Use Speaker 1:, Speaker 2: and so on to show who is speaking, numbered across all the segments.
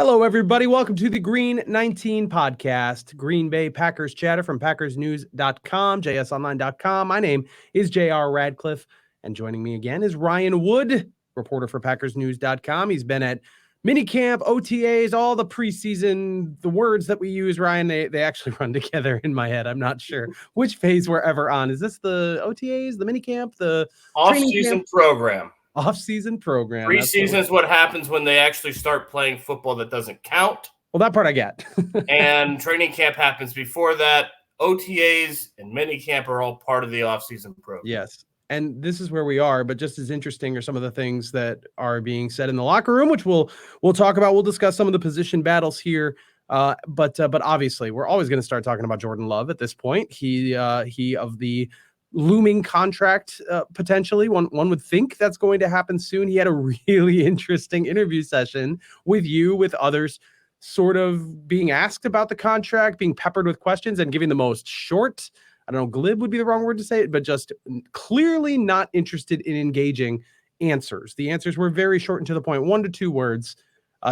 Speaker 1: Hello, everybody. Welcome to the Green 19 podcast, Green Bay Packers chatter from PackersNews.com, JSOnline.com. My name is JR Radcliffe, and joining me again is Ryan Wood, reporter for PackersNews.com. He's been at minicamp, OTAs, all the preseason, the words that we use, Ryan, they actually run together in my head. I'm not sure which phase we're ever on. Is this the OTAs, the minicamp, the
Speaker 2: offseason program?
Speaker 1: Off-season program.
Speaker 2: Preseason is what happens when they actually start playing football that doesn't count.
Speaker 1: Well, that part I get.
Speaker 2: And training camp happens before that. OTAs and minicamp are all part of the off-season program.
Speaker 1: Yes. And this is where we are, but just as interesting are some of the things that are being said in the locker room, which we'll talk about. We'll discuss some of the position battles here. But obviously, we're always going to start talking about Jordan Love at this point. He of the looming contract, potentially. One would think that's going to happen soon. He had a really interesting interview session with you, with others, sort of being asked about the contract, being peppered with questions and giving the most short, I don't know, glib would be the wrong word to say it, but just clearly not interested in engaging answers. The answers were very short and to the point, 1 to 2 words.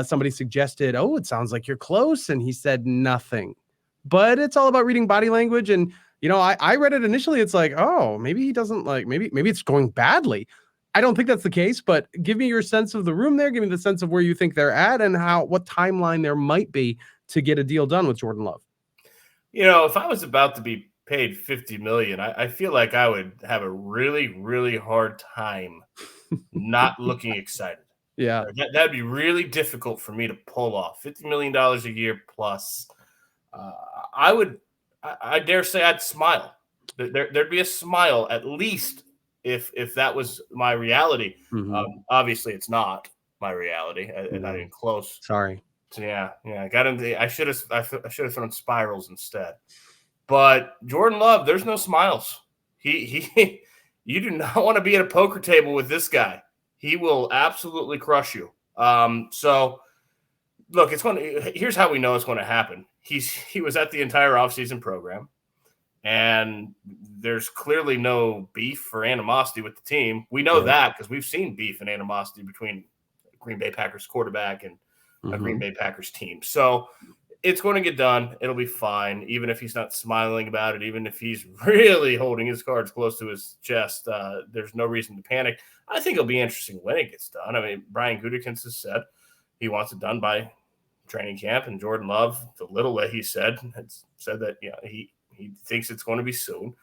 Speaker 1: Somebody suggested, "Oh, it sounds like you're close." And he said nothing, but it's all about reading body language. And I read it initially. It's like, oh, maybe he doesn't like, maybe it's going badly. I don't think that's the case, but give me your sense of the room there. Give me the sense of where you think they're at and what timeline there might be to get a deal done with Jordan Love.
Speaker 2: If I was about to be paid $50 million, I feel like I would have a really, really hard time not looking excited.
Speaker 1: Yeah.
Speaker 2: That'd be really difficult for me to pull off. $50 million a year plus. I dare say I'd smile. There'd be a smile at least if that was my reality.
Speaker 1: Mm-hmm.
Speaker 2: Obviously, it's not my reality. Not even close.
Speaker 1: Sorry.
Speaker 2: So yeah. I got into. I should have thrown spirals instead. But Jordan Love, there's no smiles. He you do not want to be at a poker table with this guy. He will absolutely crush you. So look, here's how we know it's going to happen. He was at the entire offseason program, and there's clearly no beef or animosity with the team. We know that because we've seen beef and animosity between Green Bay Packers quarterback and a Green Bay Packers team. So it's going to get done. It'll be fine, even if he's not smiling about it, even if he's really holding his cards close to his chest. There's no reason to panic. I think it'll be interesting when it gets done. I mean, Brian Gutekunst has said he wants it done by training camp, and Jordan Love, the little that he said that he thinks it's going to be soon.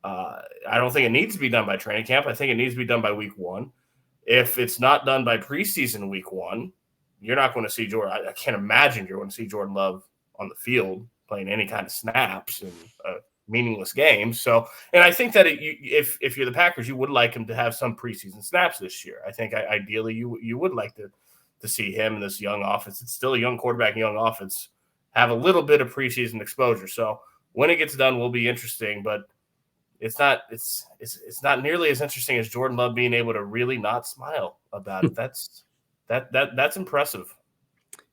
Speaker 2: I don't think it needs to be done by training camp. I think it needs to be done by week 1. If it's not done by preseason week 1, you're not going to see Jordan. I can't imagine you're going to see Jordan Love on the field playing any kind of snaps in a meaningless game. So, and I think that if you're the Packers, you would like him to have some preseason snaps this year. I think ideally you would like to see him in this young offense. It's still a young quarterback, young offense, have a little bit of preseason exposure. So when it gets done will be interesting, but it's not nearly as interesting as Jordan Love being able to really not smile about it. That's impressive.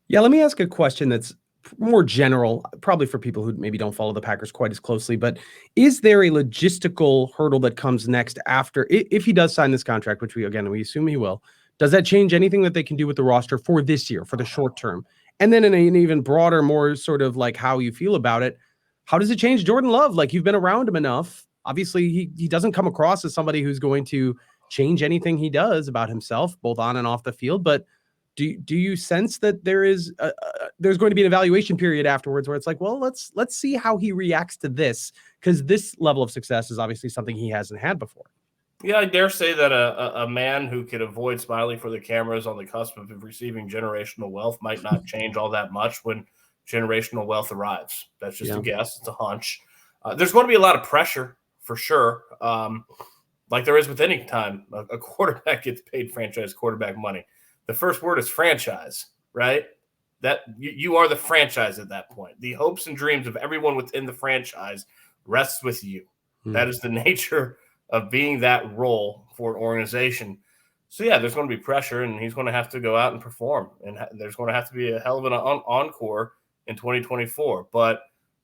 Speaker 1: Yeah, let me ask a question that's more general, probably for people who maybe don't follow the Packers quite as closely, but is there a logistical hurdle that comes next after, if he does sign this contract, which we assume he will? Does that change anything that they can do with the roster for this year, for the short term? And then in an even broader, more sort of like how you feel about it, how does it change Jordan Love? Like, you've been around him enough. Obviously, he doesn't come across as somebody who's going to change anything he does about himself, both on and off the field. But do you sense that there's going to be an evaluation period afterwards where it's like, well, let's see how he reacts to this, because this level of success is obviously something he hasn't had before.
Speaker 2: Yeah, I dare say that a man who could avoid smiling for the cameras on the cusp of receiving generational wealth might not change all that much when generational wealth arrives. That's just a guess. It's a hunch. There's going to be a lot of pressure for sure, like there is with any time a quarterback gets paid franchise quarterback money. The first word is franchise, right? That you are the franchise at that point. The hopes and dreams of everyone within the franchise rests with you. That is the nature of being that role for an organization. So, yeah, there's going to be pressure, and he's going to have to go out and perform. And there's going to have to be a hell of an encore in 2024. But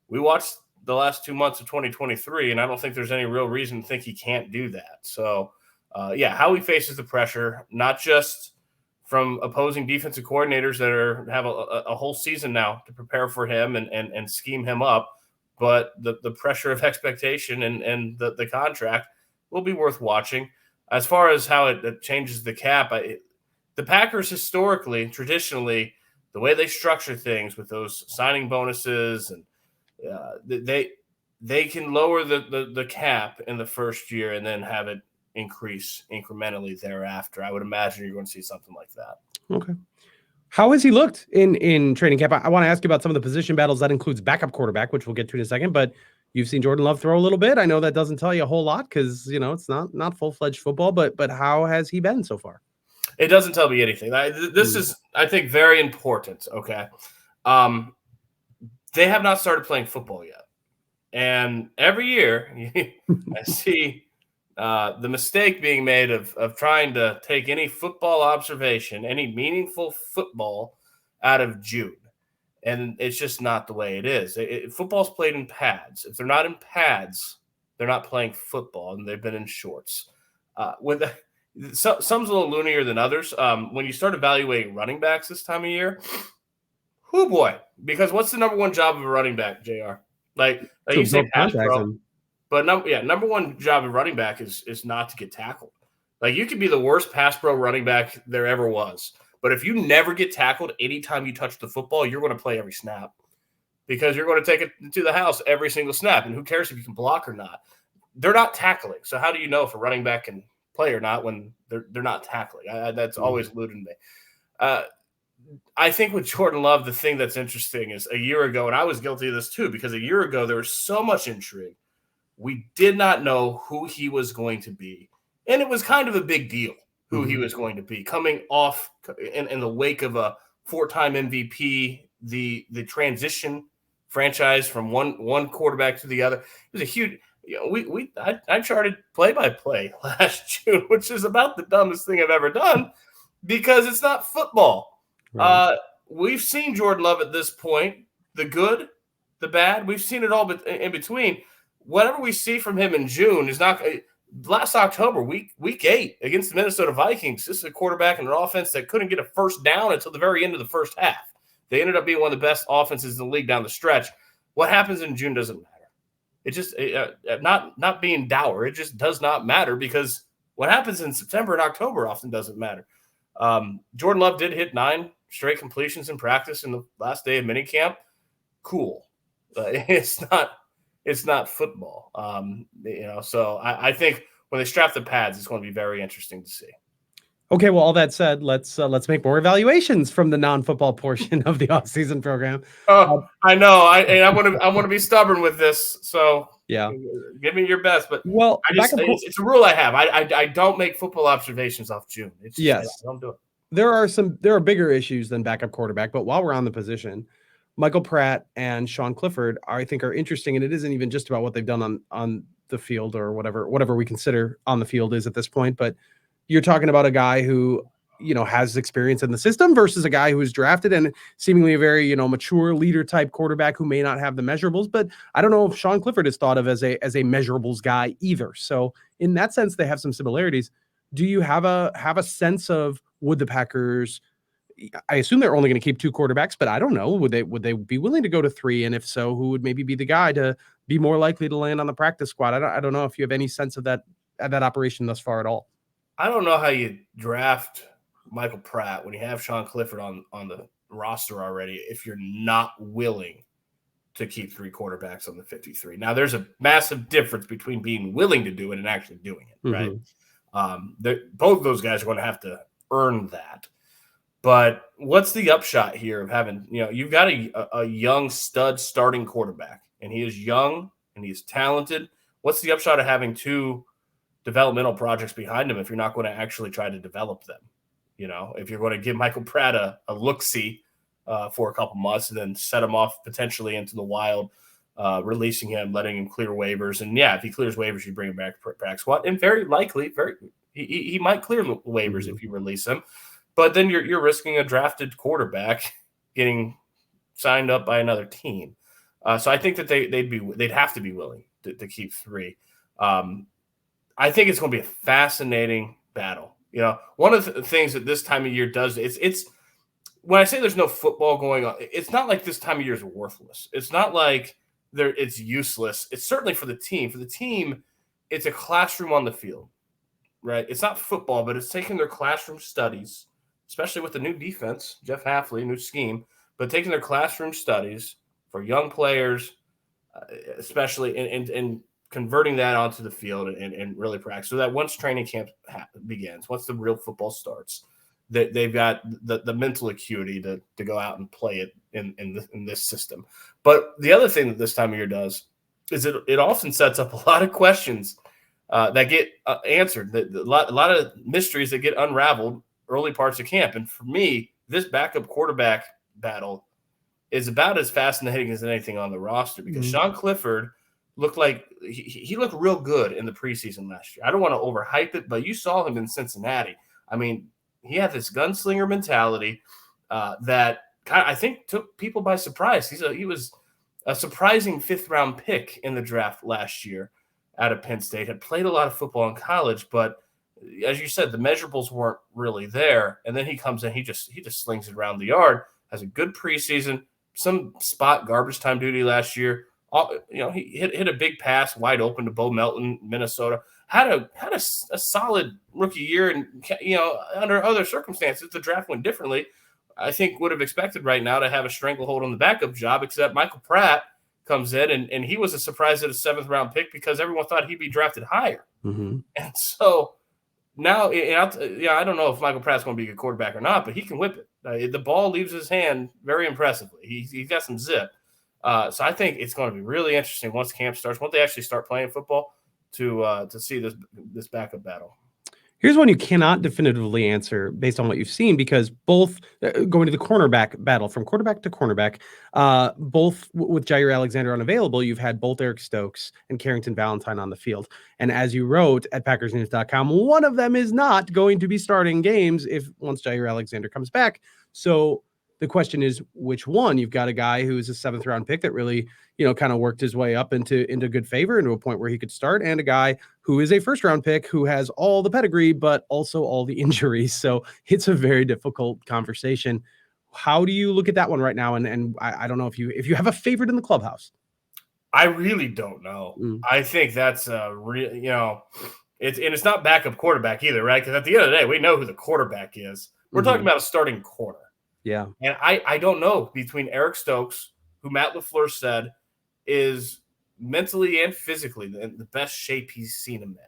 Speaker 2: we watched the last 2 months of 2023, and I don't think there's any real reason to think he can't do that. So, how he faces the pressure, not just from opposing defensive coordinators that have a whole season now to prepare for him and scheme him up. But the pressure of expectation and the contract will be worth watching. As far as how it changes the cap, the Packers historically, traditionally, the way they structure things with those signing bonuses, and they can lower the cap in the first year and then have it increase incrementally thereafter. I would imagine you're going to see something like that.
Speaker 1: Okay. How has he looked in training camp? I want to ask you about some of the position battles. That includes backup quarterback, which we'll get to in a second, but you've seen Jordan Love throw a little bit. I know that doesn't tell you a whole lot because, it's not full-fledged football, but how has he been so far?
Speaker 2: It doesn't tell me anything. This is, I think, very important, okay? They have not started playing football yet. And every year, I see the mistake being made of trying to take any football observation, any meaningful football out of June. And it's just not the way it is. Football's played in pads. If they're not in pads, they're not playing football, and they've been in shorts. Some's a little loonier than others. When you start evaluating running backs this time of year, oh boy, because what's the number one job of a running back, JR? Like you say pass pro, but number one job of running back is not to get tackled. Like, you could be the worst pass pro running back there ever was, but if you never get tackled anytime you touch the football, you're going to play every snap because you're going to take it to the house every single snap, and who cares if you can block or not? They're not tackling, so how do you know if a running back can play or not when they're not tackling? That's always eluded me. I think with Jordan Love, the thing that's interesting is a year ago, and I was guilty of this too, because a year ago there was so much intrigue. We did not know who he was going to be, and it was kind of a big deal who he was going to be coming off in the wake of a 4-time MVP, the transition franchise from one quarterback to the other. It was a huge. I charted play-by-play last June, which is about the dumbest thing I've ever done because it's not football. Right. We've seen Jordan Love at this point, the good, the bad. We've seen it all in between. Whatever we see from him in June is not – last October, week 8 against the Minnesota Vikings, this is a quarterback and an offense that couldn't get a first down until the very end of the first half. They ended up being one of the best offenses in the league down the stretch. What happens in June doesn't matter. It just not being dour. It just does not matter because what happens in September and October often doesn't matter. Jordan Love did hit 9 straight completions in practice in the last day of minicamp. Cool. It's not football. So I think when they strap the pads, it's going to be very interesting to see.
Speaker 1: Okay, well, all that said, let's make more evaluations from the non-football portion of the offseason program.
Speaker 2: Oh, I know. I want to be stubborn with this. So
Speaker 1: yeah,
Speaker 2: give me your best. But
Speaker 1: well,
Speaker 2: it's a rule I have. I don't make football observations off June.
Speaker 1: Yes,
Speaker 2: I don't do it.
Speaker 1: There are bigger issues than backup quarterback, but while we're on the position, Michael Pratt and Sean Clifford I think are interesting, and it isn't even just about what they've done on the field or whatever we consider on the field is at this point, but you're talking about a guy who, has experience in the system versus a guy who is drafted and seemingly a very, mature leader type quarterback who may not have the measurables, but I don't know if Sean Clifford is thought of as a measurables guy either. So in that sense, they have some similarities. Do you have a sense of would the Packers, I assume they're only going to keep 2 quarterbacks, but I don't know. Would they be willing to go to 3? And if so, who would maybe be the guy to be more likely to land on the practice squad? I don't know if you have any sense of that operation thus far at all.
Speaker 2: I don't know how you draft Michael Pratt when you have Sean Clifford on the roster already if you're not willing to keep 3 quarterbacks on the 53. Now, there's a massive difference between being willing to do it and actually doing it, right? Both of those guys are going to have to earn that. But what's the upshot here of having, you've got a young stud starting quarterback, and he is young and he's talented. What's the upshot of having 2 developmental projects behind him if you're not going to actually try to develop them? If you're going to give Michael Pratt a look-see for a couple months and then set him off potentially into the wild, releasing him, letting him clear waivers. And if he clears waivers, you bring him back to practice squad. And very likely, he might clear waivers if you release him. But then you're risking a drafted quarterback getting signed up by another team. So I think that they'd have to be willing to keep 3. I think it's going to be a fascinating battle One of the things that this time of year does, it's when I say there's no football going on, it's not like this time of year is worthless. It's not like it's useless. It's certainly for the team. For the team, it's a classroom on the field, right? It's not football, but it's taking their classroom studies, especially with the new defense, Jeff Hafley, new scheme, but taking their classroom studies for young players, especially, and converting that onto the field and really practice. So that once training camp begins, once the real football starts, they've got the mental acuity to go out and play it in this system. But the other thing that this time of year does is it often sets up a lot of questions that get answered, a lot of mysteries that get unraveled early parts of camp. And for me, this backup quarterback battle is about as fascinating as anything on the roster, because Sean Clifford looked like he looked real good in the preseason last year. I don't want to overhype it, but you saw him in Cincinnati. I mean, he had this gunslinger mentality that I think took people by surprise. He was a surprising 5th-round pick in the draft last year out of Penn State. Had played a lot of football in college, but as you said, the measurables weren't really there. And then he comes in, he just slings it around the yard. Has a good preseason, some spot garbage time duty last year. He hit a big pass wide open to Bo Melton, Minnesota. Had a solid rookie year, and under other circumstances, the draft went differently. I think would have expected right now to have a stranglehold on the backup job, except Michael Pratt comes in, and he was a surprise at a 7th-round pick because everyone thought he'd be drafted higher. And so now, I don't know if Michael Pratt's going to be a good quarterback or not, but he can whip it. The ball leaves his hand very impressively. He's got some zip. So I think it's going to be really interesting once camp starts, once they actually start playing football, to see this backup battle.
Speaker 1: Here's one you cannot definitively answer based on what you've seen, because both going to the cornerback battle from quarterback to cornerback, both with Jair Alexander unavailable, you've had both Eric Stokes and Carrington Valentine on the field. And as you wrote at PackersNews.com, one of them is not going to be starting games once Jair Alexander comes back. So the question is, which one? You've got a guy who is a 7th-round pick that really, kind of worked his way up into good favor, into a point where he could start, and a guy who is a 1st-round pick who has all the pedigree, but also all the injuries. So it's a very difficult conversation. How do you look at that one right now? And I don't know if you have a favorite in the clubhouse.
Speaker 2: I really don't know. I think that's it's not backup quarterback either, right? Because at the end of the day, we know who the quarterback is. We're talking about a starting corner.
Speaker 1: Yeah. And
Speaker 2: I don't know, between Eric Stokes, who Matt LaFleur said is mentally and physically in the best shape he's seen him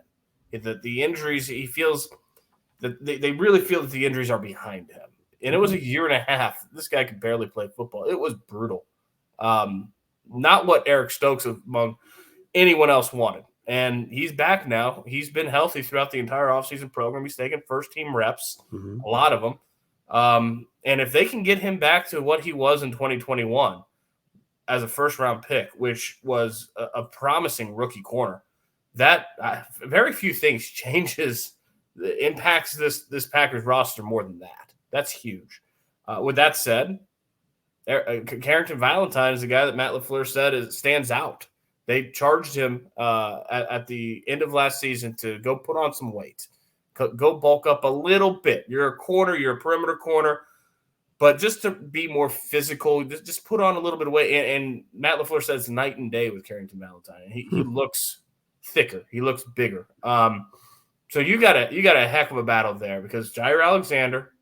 Speaker 2: in. The injuries, he feels that they really feel that the injuries are behind him. And it was a year and a half. This guy could barely play football. It was brutal. Not what Eric Stokes among anyone else wanted. And he's back now. He's been healthy throughout the entire offseason program. He's taken first-team reps, a lot of them. And if they can get him back to what he was in 2021 as a 1st-round pick, which was a promising rookie corner, that very few things impacts this Packers roster more than that. That's huge. With that said, Carrington Valentine is a guy that Matt LaFleur said stands out. They charged him at the end of last season to go put on some weight, go bulk up a little bit. You're a corner, you're a perimeter corner, but just to be more physical, just put on a little bit of weight. And Matt LaFleur says night and day with Carrington Valentine. He looks thicker, he looks bigger. So you got a heck of a battle there, because Jair Alexander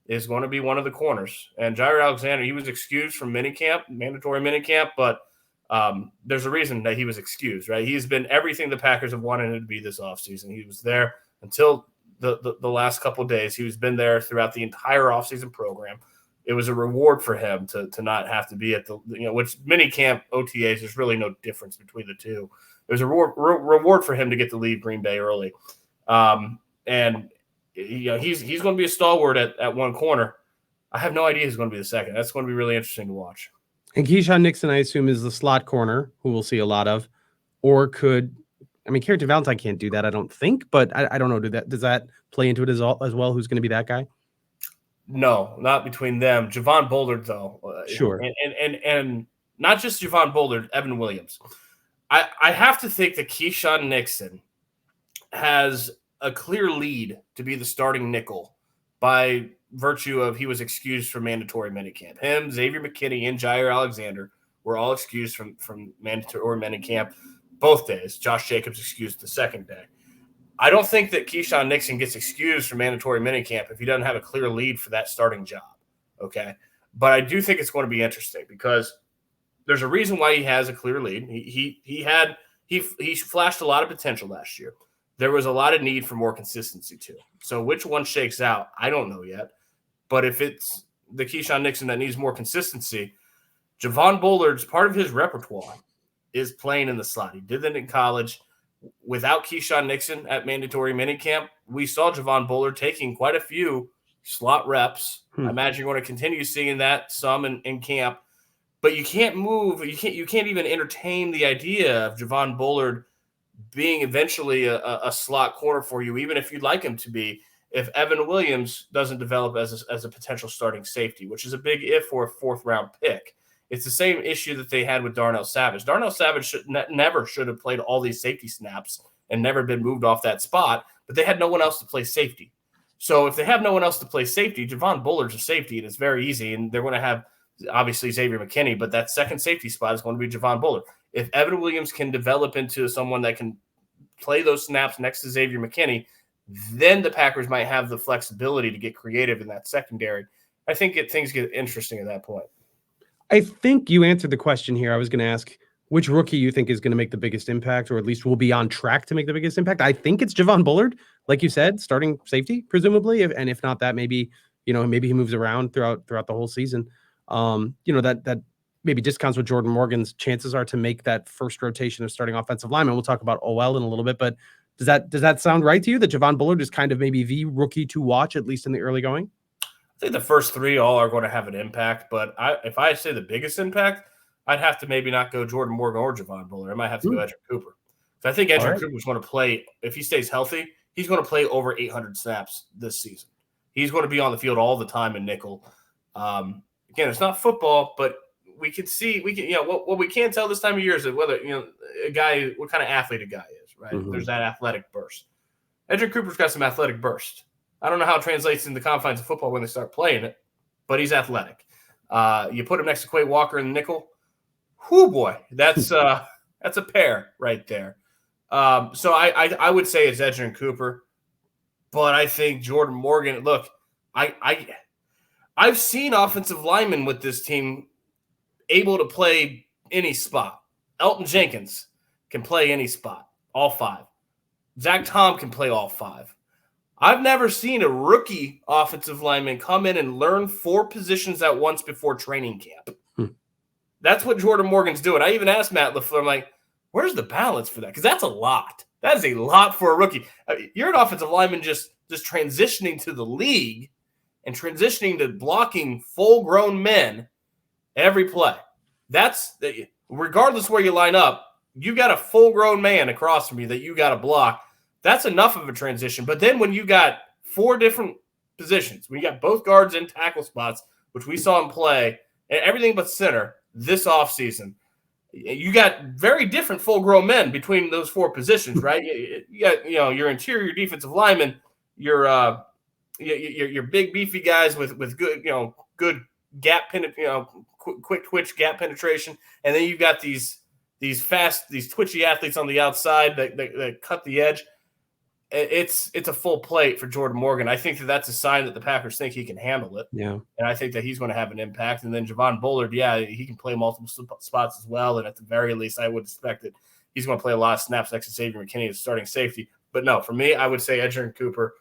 Speaker 2: is going to be one of the corners. And Jair Alexander, he was excused from mandatory minicamp, but there's a reason that he was excused, right? He's been everything the Packers have wanted him to be this offseason. He was there until the last couple of days. He's been there throughout the entire offseason program. It was a reward for him to not have to be at which minicamp OTAs, there's really no difference between the two. It was a reward for him to get to leave Green Bay early. And he's going to be a stalwart at one corner. I have no idea who's going to be the second. That's going to be really interesting to watch.
Speaker 1: And Keyshawn Nixon, I assume, is the slot corner, who we'll see a lot of, or Carrington Valentine can't do that, I don't think, but I don't know. Does that play into it as well? Who's going to be that guy?
Speaker 2: No, not between them. Javon Bullard, though.
Speaker 1: Sure.
Speaker 2: And not just Javon Bullard, Evan Williams. I have to think that Keyshawn Nixon has a clear lead to be the starting nickel by virtue of he was excused from mandatory minicamp. Him, Xavier McKinney, and Jair Alexander were all excused from mandatory minicamp both days. Josh Jacobs excused the second day. I don't think that Keyshawn Nixon gets excused from mandatory minicamp if he doesn't have a clear lead for that starting job. Okay. But I do think it's going to be interesting because there's a reason why he has a clear lead. He flashed a lot of potential last year. There was a lot of need for more consistency too. So which one shakes out, I don't know yet. But if it's the Keyshawn Nixon that needs more consistency, Javon Bullard's part of his repertoire is playing in the slot. He did that in college. Without Keyshawn Nixon at mandatory minicamp, we saw Javon Bullard taking quite a few slot reps. I imagine you're going to continue seeing that some in camp. But you can't move. You can't even entertain the idea of Javon Bullard being eventually a slot corner for you, even if you'd like him to be, if Evan Williams doesn't develop as a potential starting safety, which is a big if for a fourth-round pick. It's the same issue that they had with Darnell Savage. Darnell Savage never should have played all these safety snaps and never been moved off that spot, but they had no one else to play safety. So if they have no one else to play safety, Javon Bullard's a safety, and it's very easy, and they're going to have obviously Xavier McKinney, but that second safety spot is going to be Javon Bullard. If Evan Williams can develop into someone that can play those snaps next to Xavier McKinney, then the Packers might have the flexibility to get creative in that secondary. I think things get interesting at that point.
Speaker 1: I think you answered the question here. I was going to ask which rookie you think is going to make the biggest impact, or at least will be on track to make the biggest impact. I think it's Javon Bullard, like you said, starting safety, presumably. And if not that, maybe he moves around throughout the whole season. That maybe discounts what Jordan Morgan's chances are to make that first rotation of starting offensive lineman. We'll talk about OL in a little bit, but does that sound right to you that Javon Bullard is kind of maybe the rookie to watch, at least in the early going?
Speaker 2: I think the first three all are going to have an impact, but if I say the biggest impact, I'd have to maybe not go Jordan Morgan or Javon Bullard. I might have to go Edgerrin Cooper. So I think Edgerrin Cooper's going to play, if he stays healthy, he's going to play over 800 snaps this season. He's going to be on the field all the time in nickel. Again, it's not football, but we can what we can't tell this time of year is that whether a guy, what kind of athlete a guy is, right? Mm-hmm. There's that athletic burst. Edgerrin Cooper's got some athletic burst. I don't know how it translates in the confines of football when they start playing it, but he's athletic. You put him next to Quay Walker in the nickel. Whoo boy, that's a pair right there. So I would say it's Edgerrin Cooper, but I think Jordan Morgan. Look, I've seen offensive linemen with this team able to play any spot. Elton Jenkins can play any spot, all five. Zack Tom can play all five. I've never seen a rookie offensive lineman come in and learn 4 positions at once before training camp. That's what Jordan Morgan's doing. I even asked Matt LaFleur, I'm like, where's the balance for that? Because that's a lot. That is a lot for a rookie. You're an offensive lineman just transitioning to the league and transitioning to blocking full-grown men every play. That's regardless where you line up, you got a full-grown man across from you that you got to block. That's enough of a transition. But then when you got 4 different positions, when you got both guards and tackle spots, which we saw him play, and everything but center this offseason, you got very different full-grown men between those 4 positions, right? You got your interior defensive linemen, your big beefy guys with good good gap quick twitch gap penetration, and then you've got these fast twitchy athletes on the outside that cut the edge. It's a full plate for Jordan Morgan. I think that's a sign that the Packers think he can handle it.
Speaker 1: Yeah.
Speaker 2: And I think that he's going to have an impact. And then Javon Bullard, he can play multiple spots as well. And at the very least, I would expect that he's going to play a lot of snaps next to Xavier McKinney as starting safety. But no, for me, I would say Edgerrin Cooper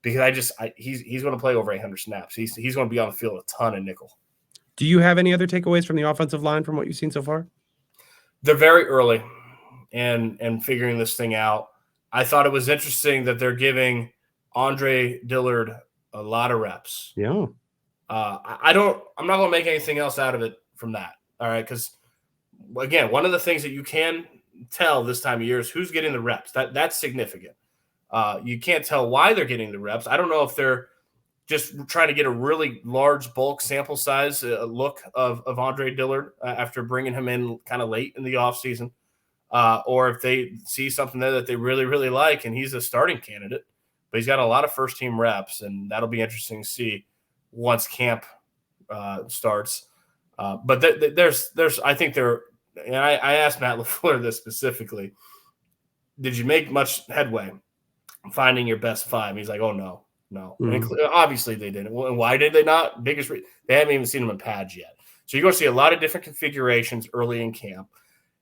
Speaker 2: because he's going to play over 800 snaps. He's going to be on the field a ton in nickel.
Speaker 1: Do you have any other takeaways from the offensive line from what you've seen so far?
Speaker 2: They're very early and figuring this thing out. I thought it was interesting that they're giving Andre Dillard a lot of reps.
Speaker 1: Yeah.
Speaker 2: I'm not going to make anything else out of it from that. All right. Because again, one of the things that you can tell this time of year is who's getting the reps. That's significant. You can't tell why they're getting the reps. I don't know if they're just trying to get a really large bulk sample size look of Andre Dillard after bringing him in kind of late in the offseason. Or if they see something there that they really, really like and he's a starting candidate. but he's got a lot of first-team reps, and that'll be interesting to see once camp starts. But there's I think there, and I asked Matt LaFleur this specifically. Did you make much headway finding your best five? He's like, oh, no. And obviously they didn't. And why did they not? They haven't even seen them in pads yet. So you're going to see a lot of different configurations early in camp,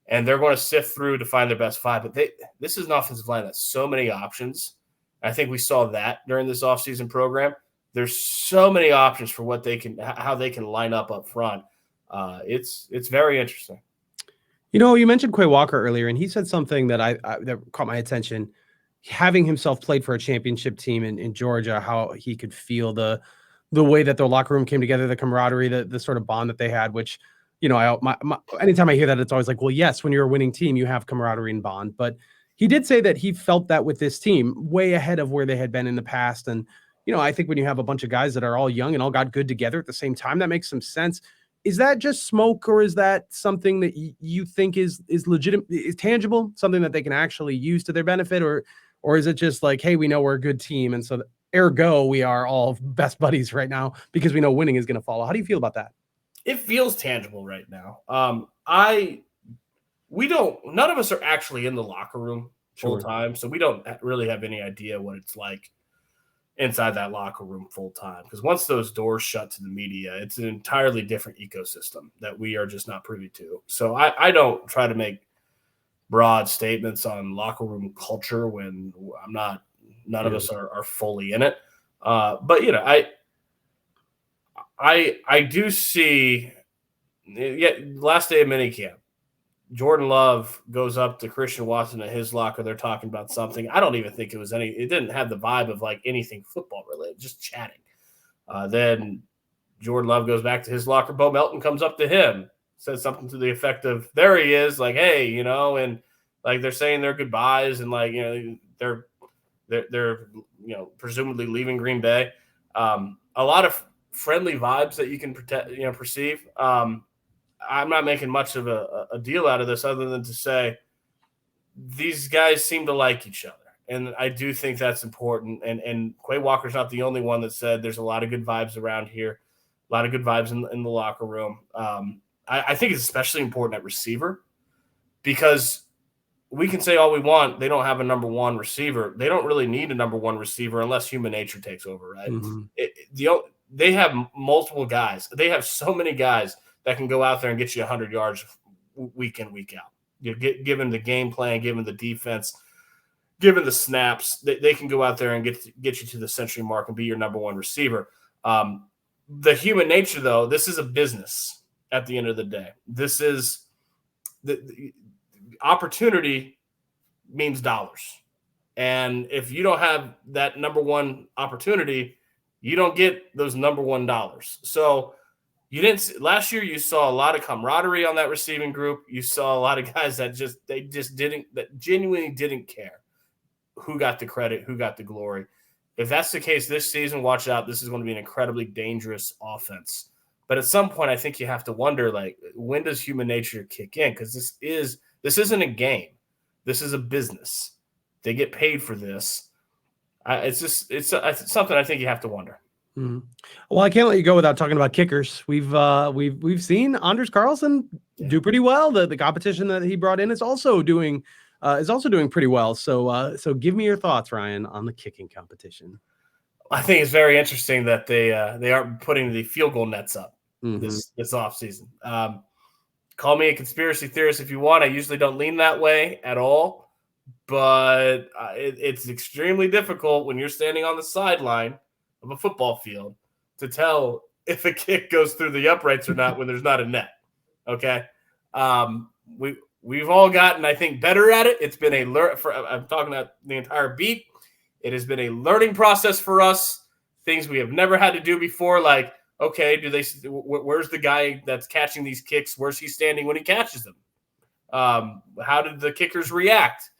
Speaker 2: and they're going to sift through to find their best five. But this is an offensive line that's so many options. I think we saw that during this offseason program. There's so many options for how they can line up front. It's very interesting.
Speaker 1: You mentioned Quay Walker earlier, and he said something that that caught my attention. Having himself played for a championship team in Georgia, how he could feel the way that their locker room came together, the camaraderie, the sort of bond that they had, which, anytime I hear that, it's always like, well, yes, when you're a winning team, you have camaraderie and bond. But he did say that he felt that with this team way ahead of where they had been in the past. And, I think when you have a bunch of guys that are all young and all got good together at the same time, that makes some sense. Is that just smoke, or is that something that you think is legitimate, is tangible, something that they can actually use to their benefit? Or is it just like, hey, we know we're a good team, and so ergo we are all best buddies right now because we know winning is going to follow? How do you feel about that?
Speaker 2: It feels tangible right now. None of us are actually in the locker room full time, so we don't really have any idea what it's like inside that locker room full time. Because once those doors shut to the media, it's an entirely different ecosystem that we are just not privy to. So I don't try to make broad statements on locker room culture when I'm not. None of us are fully in it. But I do see. Last day of minicamp, Jordan Love goes up to Christian Watson at his locker. They're talking about something. I don't even think it didn't have the vibe of like anything football related, just chatting. Then Jordan Love goes back to his locker. Bo Melton comes up to him, says something to the effect of, there he is, like, hey, and like they're saying their goodbyes, and like, they're presumably leaving Green Bay. A lot of friendly vibes that you can perceive. I'm not making much of a deal out of this other than to say these guys seem to like each other. And I do think that's important. And Quay Walker's not the only one that said there's a lot of good vibes around here, a lot of good vibes in the locker room. I think it's especially important at receiver because we can say all we want. They don't have a number one receiver. They don't really need a number one receiver unless human nature takes over, right? Mm-hmm. They have multiple guys. They have so many guys that can go out there and get you 100 yards week in, week out. Given the game plan, given the defense, given the snaps, they can go out there and get you to the century mark and be your number one receiver. The human nature, though, this is a business at the end of the day. This is the opportunity means dollars. And if you don't have that number one opportunity, you don't get those number one dollars. So last year you saw a lot of camaraderie on that receiving group. You saw a lot of guys that genuinely didn't care who got the credit, who got the glory. If that's the case this season, watch out. This is going to be an incredibly dangerous offense. But at some point, I think you have to wonder, like, when does human nature kick in? Because this isn't a game. This is a business. They get paid for this. It's something I think you have to wonder.
Speaker 1: Mm-hmm. Well, I can't let you go without talking about kickers. We've seen Anders Carlson do pretty well. The competition that he brought in is also doing pretty well. So give me your thoughts, Ryan, on the kicking competition.
Speaker 2: I think it's very interesting that they aren't putting the field goal nets up this offseason. Call me a conspiracy theorist if you want. I usually don't lean that way at all, but it's extremely difficult when you're standing on the sideline of a football field to tell if a kick goes through the uprights or not when there's not a net. Okay. We've all gotten, I think, better at it. It's been I'm talking about the entire beat. It has been a learning process for us. Things we have never had to do before. Like, okay, where's the guy that's catching these kicks? Where's he standing when he catches them? How did the kickers react?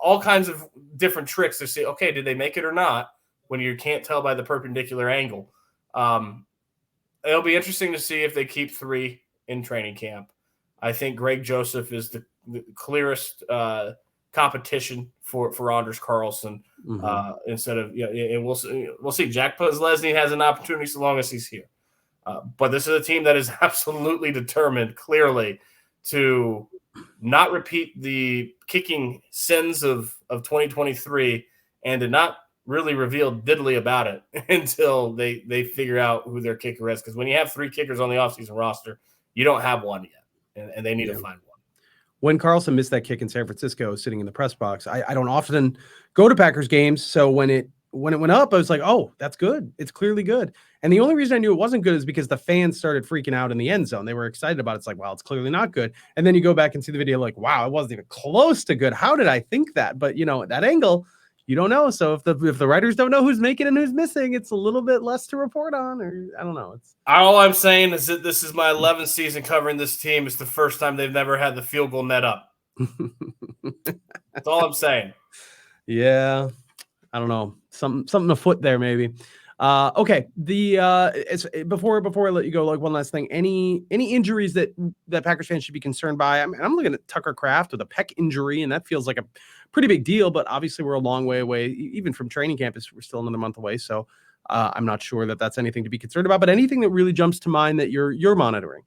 Speaker 2: All kinds of different tricks to see, okay, did they make it or not? When you can't tell by the perpendicular angle. It'll be interesting to see if they keep 3 in training camp. I think Greg Joseph is the clearest competition for Anders Carlson instead of and we'll see. Jack Leslie has an opportunity so long as he's here. But this is a team that is absolutely determined, clearly, to not repeat the kicking sins of 2023 and to not really reveal diddly about it until they figure out who their kicker is. Because when you have 3 kickers on the offseason roster, you don't have one yet, and they need to find one.
Speaker 1: When Carlson missed that kick in San Francisco, sitting in the press box, I don't often go to Packers games, so when it went up, I was like, oh, that's good. It's clearly good. And the only reason I knew it wasn't good is because the fans started freaking out in the end zone. They were excited about it. It's like, wow, it's clearly not good. And then you go back and see the video like, wow, it wasn't even close to good. How did I think that? But, that angle, you don't know. So if the writers don't know who's making and who's missing, it's a little bit less to report on, or I don't know.
Speaker 2: All I'm saying is that this is my 11th season covering this team. It's the first time they've never had the field goal net up. That's all I'm saying.
Speaker 1: Yeah. I don't know, something afoot there, maybe. Okay. Before I let you go, like one last thing, any injuries that Packers fans should be concerned by? I mean, I'm looking at Tucker Kraft with a pec injury, and that feels like a pretty big deal, but obviously we're a long way away, even from training camp. We're still another month away. So I'm not sure that that's anything to be concerned about, but anything that really jumps to mind that you're monitoring?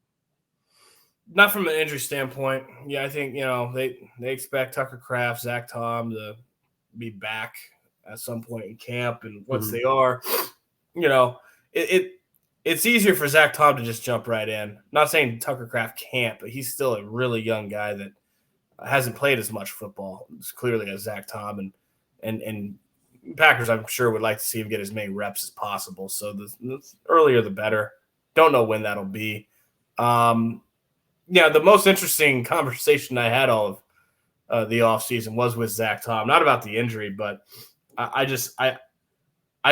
Speaker 2: Not from an injury standpoint. Yeah, I think, they expect Tucker Kraft, Zack Tom to be back at some point in camp, and once they are, it's easier for Zack Tom to just jump right in. Not saying Tucker Kraft can't, but he's still a really young guy that hasn't played as much football clearly as Zack Tom, and Packers, I'm sure, would like to see him get as many reps as possible. So the earlier the better. Don't know when that'll be. The most interesting conversation I had all of the offseason was with Zack Tom, not about the injury, but I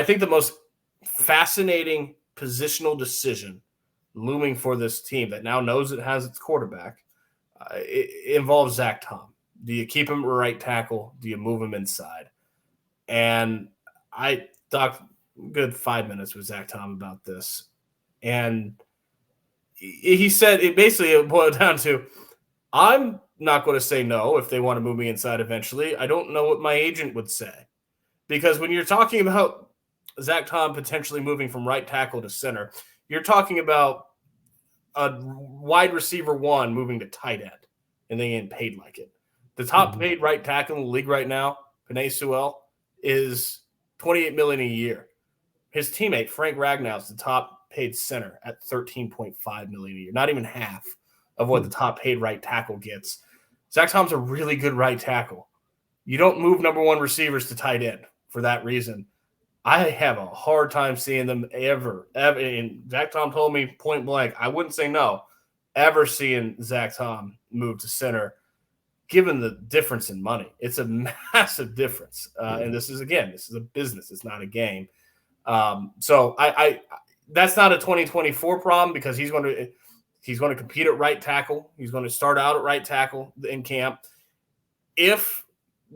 Speaker 2: think the most fascinating positional decision looming for this team that now knows it has its quarterback, it involves Zack Tom. Do you keep him at right tackle? Do you move him inside? And I talked a good 5 minutes with Zack Tom about this. And he said it basically boiled down to, I'm not going to say no if they want to move me inside eventually. I don't know what my agent would say. Because when you're talking about Zack Tom potentially moving from right tackle to center, you're talking about a wide receiver 1 moving to tight end, and they getting paid like it. The top paid right tackle in the league right now, Penei Sewell, is $28 million a year. His teammate Frank Ragnow is the top paid center at $13.5 million a year. Not even half of what the top paid right tackle gets. Zack Tom's a really good right tackle. You don't move number 1 receivers to tight end for that reason. I have a hard time seeing them ever. And Zack Tom told me point blank, I wouldn't say no, ever seeing Zack Tom move to center, given the difference in money. It's a massive difference. And this is a business. It's not a game. So I that's not a 2024 problem, because he's going to compete at right tackle. He's going to start out at right tackle in camp. If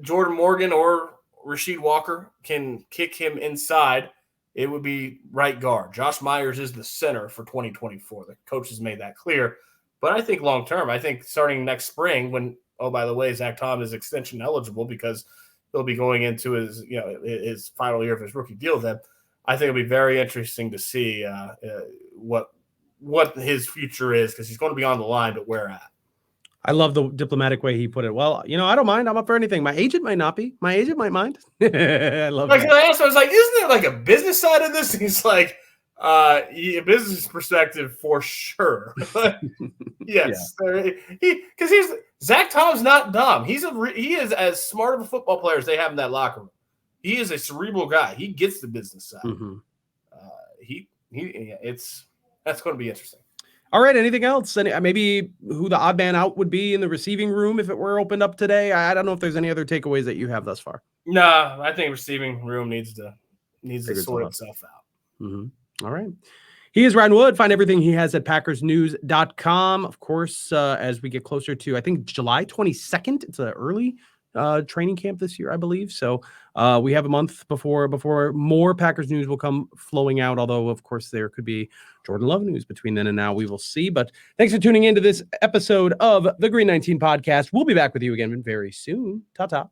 Speaker 2: Jordan Morgan or Rasheed Walker can kick him inside, it would be right guard. Josh Myers is the center for 2024. The coach has made that clear. But I think long term, I think starting next spring, when, oh, by the way, Zack Tom is extension eligible because he'll be going into his final year of his rookie deal, then I think it'll be very interesting to see what his future is, because he's going to be on the line, but where at?
Speaker 1: I love the diplomatic way he put it. Well, I don't mind. I'm up for anything. My agent might not be. My agent might mind. I love it.
Speaker 2: I asked him, I was like, isn't there like a business side of this? And he's like, a business perspective for sure. Yes. Because Zack Tom's not dumb. He is as smart of a football player as they have in that locker room. He is a cerebral guy. He gets the business side. That's going to be interesting.
Speaker 1: All right. Anything else? Maybe who the odd man out would be in the receiving room if it were opened up today? I don't know if there's any other takeaways that you have thus far.
Speaker 2: No, I think receiving room needs to sort itself out.
Speaker 1: All right. He is Ryan Wood. Find everything he has at packersnews.com. Of course, as we get closer to, I think, July 22nd, it's an early training camp this year, I believe. So we have a month before more Packers news will come flowing out. Although, of course, there could be Jordan Love news between then and now. We will see. But thanks for tuning into this episode of the Green 19 podcast. We'll be back with you again very soon. Ta-ta.